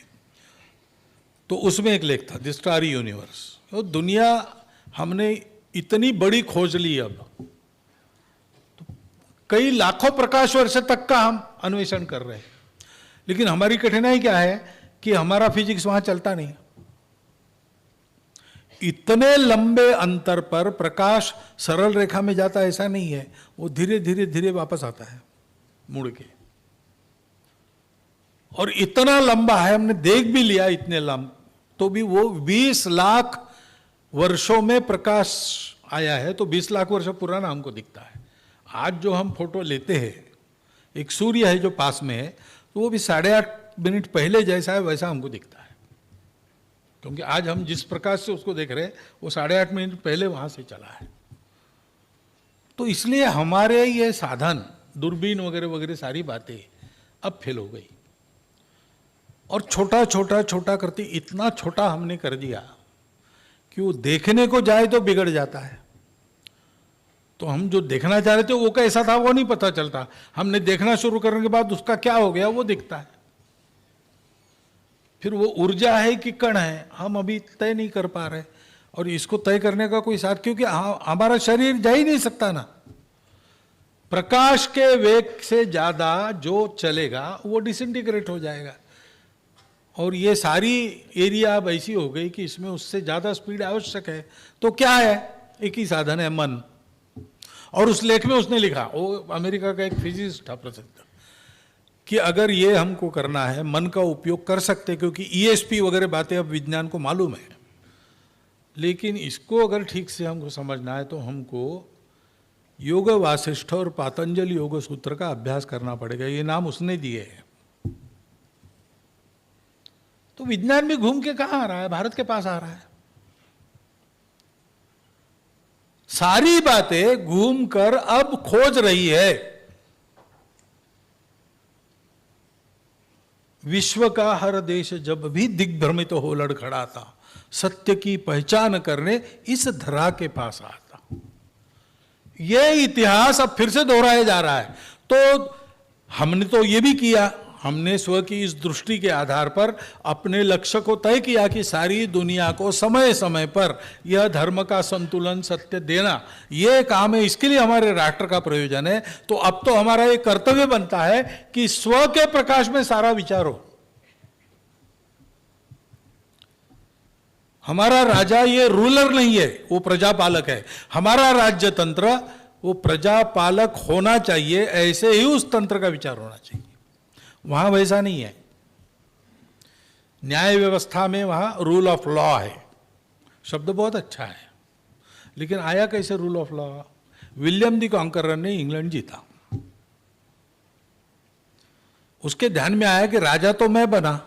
तो उसमें एक लेख था द स्टारी यूनिवर्स। तो दुनिया हमने इतनी बड़ी खोज ली, अब तो कई लाखों प्रकाश वर्ष तक का हम अन्वेषण कर रहे हैं, लेकिन हमारी कठिनाई क्या है कि हमारा फिजिक्स वहां चलता नहीं। इतने लंबे अंतर पर प्रकाश सरल रेखा में जाता ऐसा नहीं है, वो धीरे धीरे धीरे वापस आता है मुड़ के। और इतना लंबा है, हमने देख भी लिया इतने लंबा, तो भी वो 20 लाख वर्षों में प्रकाश आया है, तो 20 लाख वर्ष पुराना हमको दिखता है। आज जो हम फोटो लेते हैं, एक सूर्य है जो पास में है, तो वो भी 8.5 मिनट पहले जैसा है वैसा हमको दिखता है, क्योंकि आज हम जिस प्रकाश से उसको देख रहे हैं वो 8.5 मिनट पहले वहां से चला है। तो इसलिए हमारे ये साधन, दूरबीन वगैरह वगैरह सारी बातें अब फेल हो गई, और छोटा छोटा छोटा करते इतना छोटा हमने कर दिया कि वो देखने को जाए तो बिगड़ जाता है। तो हम जो देखना चाह रहे थे वो कैसा था वो नहीं पता चलता, हमने देखना शुरू करने के बाद उसका क्या हो गया वो दिखता है। फिर वो ऊर्जा है कि कण है, हम अभी तय नहीं कर पा रहे, और इसको तय करने का कोई साथ, क्योंकि हमारा शरीर जा ही नहीं सकता ना। प्रकाश के वेग से ज्यादा जो चलेगा वो डिसइंटीग्रेट हो जाएगा, और ये सारी एरिया अब ऐसी हो गई कि इसमें उससे ज्यादा स्पीड आवश्यक है। तो क्या है, एक ही साधन है, मन। और उस लेख में उसने लिखा, वो अमेरिका का एक फिजिसिस्ट था प्रसिद्ध, कि अगर ये हमको करना है, मन का उपयोग कर सकते, क्योंकि ESP वगैरह बातें अब विज्ञान को मालूम है, लेकिन इसको अगर ठीक से हमको समझना है तो हमको योग वासिष्ठ और पातंजलि योग सूत्र का अभ्यास करना पड़ेगा। ये नाम उसने दिए हैं। तो विज्ञान भी घूम के कहां आ रहा है, भारत के पास आ रहा है। सारी बातें घूमकर अब खोज रही है। विश्व का हर देश जब भी दिग्भ्रमित हो लड़खड़ाता, सत्य की पहचान करने इस धरा के पास आता। यह इतिहास अब फिर से दोहराया जा रहा है। तो हमने तो यह भी किया, हमने स्व की इस दृष्टि के आधार पर अपने लक्ष्य को तय किया कि सारी दुनिया को समय समय पर यह धर्म का संतुलन सत्य देना, यह काम है, इसके लिए हमारे राष्ट्र का प्रयोजन है। तो अब तो हमारा यह कर्तव्य बनता है कि स्व के प्रकाश में सारा विचार हो। हमारा राजा ये रूलर नहीं है, वो प्रजापालक है। हमारा राज्य तंत्र वो प्रजापालक होना चाहिए, ऐसे ही उस तंत्र का विचार होना चाहिए। वहां वैसा नहीं है। न्याय व्यवस्था में वहां रूल ऑफ लॉ है, शब्द बहुत अच्छा है, लेकिन आया कैसे rule of law? William the conqueror ने इंग्लैंड जीता, उसके ध्यान में आया कि राजा तो मैं बना,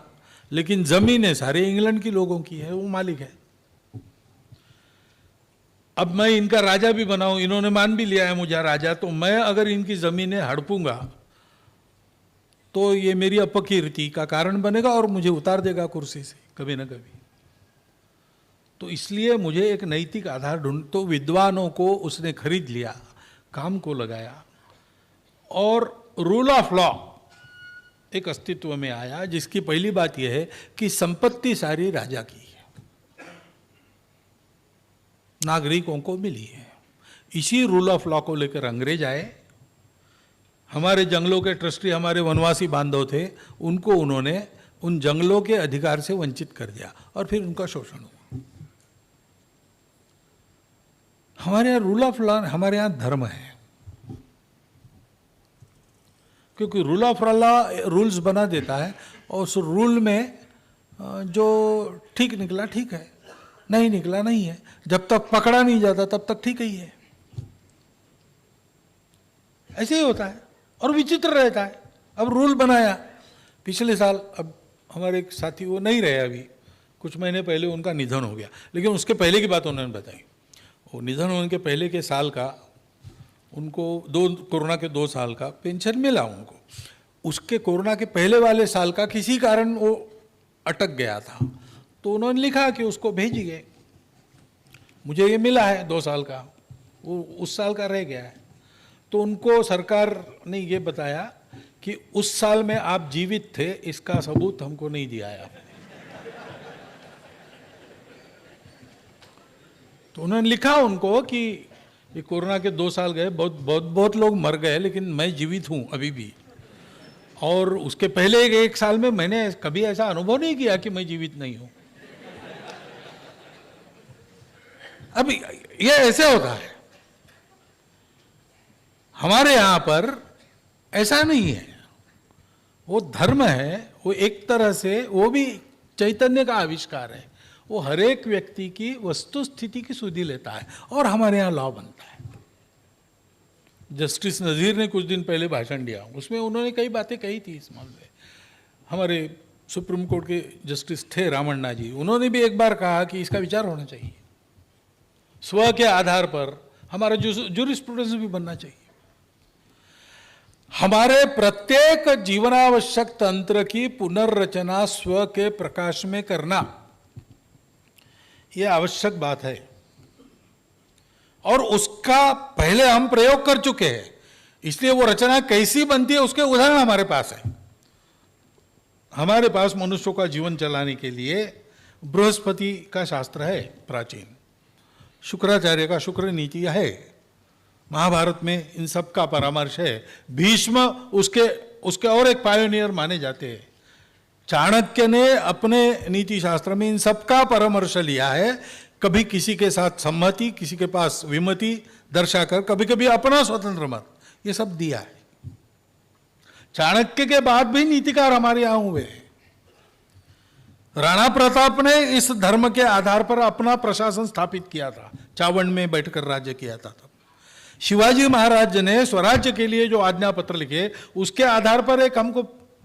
लेकिन जमीनें सारे इंग्लैंड की लोगों की है, वो मालिक है। अब मैं इनका राजा भी बनाऊं, इन्होंने मान भी लिया है मुझे राजा, तो मैं अगर इनकी जमीनें हड़पूंगा तो ये मेरी अपकीर्ति का कारण बनेगा और मुझे उतार देगा कुर्सी से कभी ना कभी। तो इसलिए मुझे एक नैतिक आधार ढूंढ, तो विद्वानों को उसने खरीद लिया, काम को लगाया, और रूल ऑफ लॉ एक अस्तित्व में आया, जिसकी पहली बात यह है कि संपत्ति सारी राजा की है, नागरिकों को मिली है। इसी रूल ऑफ लॉ को लेकर अंग्रेज आए। हमारे जंगलों के ट्रस्टी, हमारे वनवासी बांधव थे, उनको उन्होंने उन जंगलों के अधिकार से वंचित कर दिया, और फिर उनका शोषण हुआ। हमारे यहाँ रूल ऑफ लॉ, हमारे यहाँ धर्म है, क्योंकि रूल ऑफ लॉ रूल्स बना देता है, और उस रूल में जो ठीक निकला ठीक है, नहीं निकला नहीं है, जब तक पकड़ा नहीं जाता तब तक ठीक ही है। ऐसे ही होता है और विचित्र रहता है। अब रूल बनाया पिछले साल, अब हमारे एक साथी वो नहीं रहे अभी, कुछ महीने पहले उनका निधन हो गया, लेकिन उसके पहले की बात उन्होंने बताई। वो निधन होने के पहले के साल का उनको कोरोना के 2 साल का पेंशन मिला उनको। उसके कोरोना के पहले वाले साल का किसी कारण वो अटक गया था, तो उन्होंने लिखा कि उसको भेजिए, मुझे ये मिला है 2 साल का, वो उस साल का रह गया है। तो उनको सरकार ने ये बताया कि उस साल में आप जीवित थे, इसका सबूत हमको नहीं दिया है आपने। तो उन्होंने लिखा उनको कि ये कोरोना के 2 साल गए, बहुत लोग मर गए, लेकिन मैं जीवित हूँ अभी भी, और उसके पहले 1 साल में मैंने कभी ऐसा अनुभव नहीं किया कि मैं जीवित नहीं हूँ। अब ये ऐसे होता है, हमारे यहाँ पर ऐसा नहीं है। वो धर्म है, वो एक तरह से वो भी चैतन्य का आविष्कार है। वो हर एक व्यक्ति की वस्तु स्थिति की सुधि लेता है और हमारे यहाँ लॉ बनता है। जस्टिस नज़ीर ने कुछ दिन पहले भाषण दिया, उसमें उन्होंने कई बातें कही थी इस मामले में। हमारे सुप्रीम कोर्ट के जस्टिस थे रामन्ना जी, उन्होंने भी एक बार कहा कि इसका विचार होना चाहिए, स्व के आधार पर हमारा जूरिस्प्रूडेंस भी बनना चाहिए। हमारे प्रत्येक जीवनावश्यक तंत्र की पुनर्रचना स्व के प्रकाश में करना, यह आवश्यक बात है, और उसका पहले हम प्रयोग कर चुके हैं। इसलिए वो रचना कैसी बनती है उसके उदाहरण हमारे पास है। हमारे पास मनुष्यों का जीवन चलाने के लिए बृहस्पति का शास्त्र है प्राचीन, शुक्राचार्य का शुक्र नीति है, महाभारत में इन सब का परामर्श है। भीष्म उसके और एक पायोनियर माने जाते हैं। चाणक्य ने अपने नीति शास्त्र में इन सब का परामर्श लिया है, कभी किसी के साथ सम्मति, किसी के पास विमति दर्शाकर, कभी कभी अपना स्वतंत्र मत, ये सब दिया है। चाणक्य के बाद भी नीतिकार हमारे यहां हुए हैं। राणा प्रताप ने इस धर्म के आधार पर अपना प्रशासन स्थापित किया था, चावंड में बैठकर राज्य किया था तब। शिवाजी महाराज ने स्वराज्य के लिए जो आज्ञा पत्र लिखे, उसके आधार पर एक हमको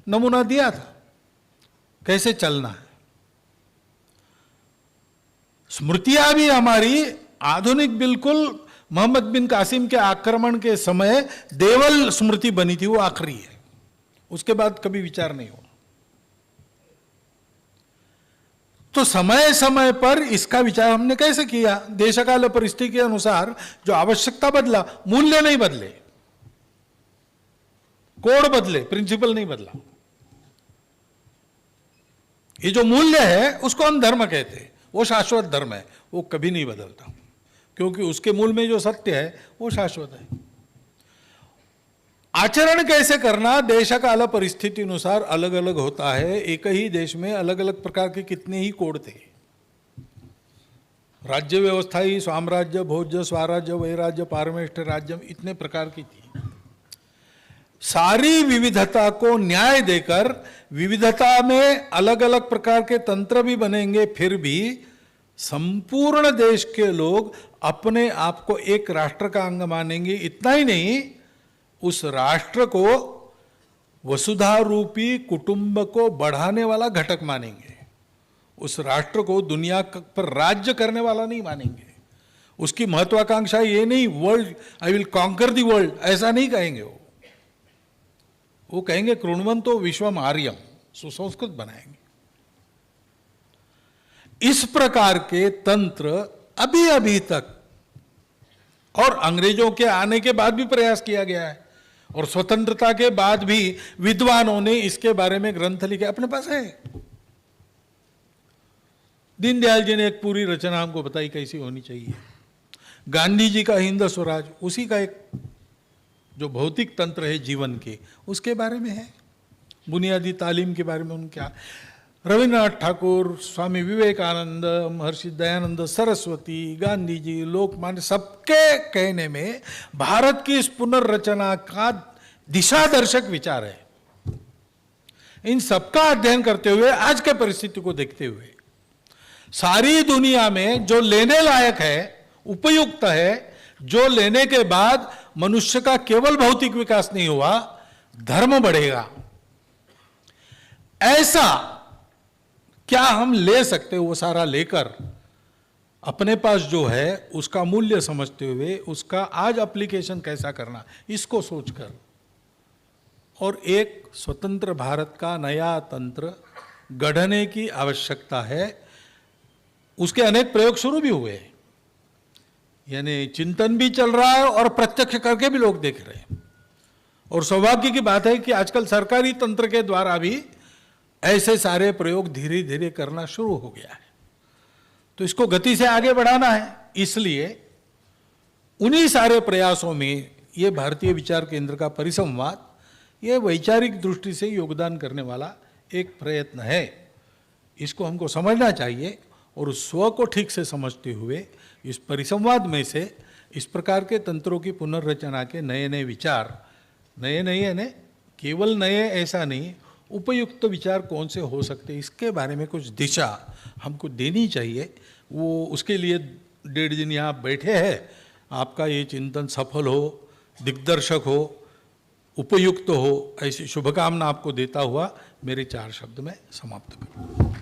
नमूना दिया था कैसे चलना है। स्मृतियां भी हमारी आधुनिक बिल्कुल मोहम्मद बिन कासिम के आक्रमण के समय देवल स्मृति बनी थी, वो आखिरी है, उसके बाद कभी विचार नहीं हुआ। तो समय समय पर इसका विचार हमने कैसे किया, देशकाल परिस्थिति के अनुसार जो आवश्यकता बदला, मूल्य नहीं बदले, कोड बदले, प्रिंसिपल नहीं बदला। ये जो मूल्य है उसको हम धर्म कहते हैं, वो शाश्वत धर्म है, वो कभी नहीं बदलता, क्योंकि उसके मूल में जो सत्य है वो शाश्वत है। आचरण कैसे करना देशकाल परिस्थिति अनुसार अलग अलग होता है। एक ही देश में अलग अलग प्रकार के कितने ही कोड थे। राज्य व्यवस्था ही साम्राज्य, भोज्य, स्वराज्य, वैराज्य, पारमेष्ठ राज्य, इतने प्रकार की थी। सारी विविधता को न्याय देकर विविधता में अलग अलग प्रकार के तंत्र भी बनेंगे, फिर भी संपूर्ण देश के लोग अपने आप को एक राष्ट्र का अंग मानेंगे। इतना ही नहीं, उस राष्ट्र को वसुधा रूपी कुटुंब को बढ़ाने वाला घटक मानेंगे। उस राष्ट्र को दुनिया पर राज्य करने वाला नहीं मानेंगे। उसकी महत्वाकांक्षा ये नहीं world, I will conquer the world, ऐसा नहीं कहेंगे। वो कहेंगे कृण्वन्तो विश्वम आर्यम, सुसंस्कृत बनाएंगे। इस प्रकार के तंत्र अभी अभी तक, और अंग्रेजों के आने के बाद भी प्रयास किया गया है, और स्वतंत्रता के बाद भी विद्वानों ने इसके बारे में ग्रंथ लिखे, अपने पास है। दीनदयाल जी ने एक पूरी रचना हमको बताई कैसी होनी चाहिए। गांधी जी का हिंद स्वराज, उसी का एक जो भौतिक तंत्र है जीवन के, उसके बारे में है। बुनियादी तालीम के बारे में उनका रविन्द्रनाथ ठाकुर, स्वामी विवेकानंद, महर्षि दयानंद सरस्वती, गांधी जी, लोकमान्य, सबके कहने में भारत की इस पुनर्रचना का दिशा दर्शक विचार है। इन सबका अध्ययन करते हुए, आज के परिस्थिति को देखते हुए, सारी दुनिया में जो लेने लायक है, उपयुक्त है, जो लेने के बाद मनुष्य का केवल भौतिक विकास नहीं हुआ, धर्म बढ़ेगा, ऐसा क्या हम ले सकते, वो सारा लेकर अपने पास जो है उसका मूल्य समझते हुए उसका आज एप्लीकेशन कैसा करना, इसको सोचकर और एक स्वतंत्र भारत का नया तंत्र गढ़ने की आवश्यकता है। उसके अनेक प्रयोग शुरू भी हुए हैं, यानी चिंतन भी चल रहा है और प्रत्यक्ष करके भी लोग देख रहे हैं। और सौभाग्य की बात है कि आजकल सरकारी तंत्र के द्वारा भी ऐसे सारे प्रयोग धीरे धीरे करना शुरू हो गया है। तो इसको गति से आगे बढ़ाना है, इसलिए उन्हीं सारे प्रयासों में ये भारतीय विचार केंद्र का परिसंवाद ये वैचारिक दृष्टि से योगदान करने वाला एक प्रयत्न है। इसको हमको समझना चाहिए और उस स्व को ठीक से समझते हुए इस परिसंवाद में से इस प्रकार के तंत्रों की पुनर्रचना के नए नए विचार, नए नए यानी केवल नए ऐसा नहीं, उपयुक्त विचार कौन से हो सकते, इसके बारे में कुछ दिशा हमको देनी चाहिए। वो उसके लिए 1.5 दिन यहाँ बैठे हैं, आपका ये चिंतन सफल हो, दिग्दर्शक हो, उपयुक्त हो, ऐसी शुभकामना आपको देता हुआ मेरे 4 शब्द में समाप्त करूँ।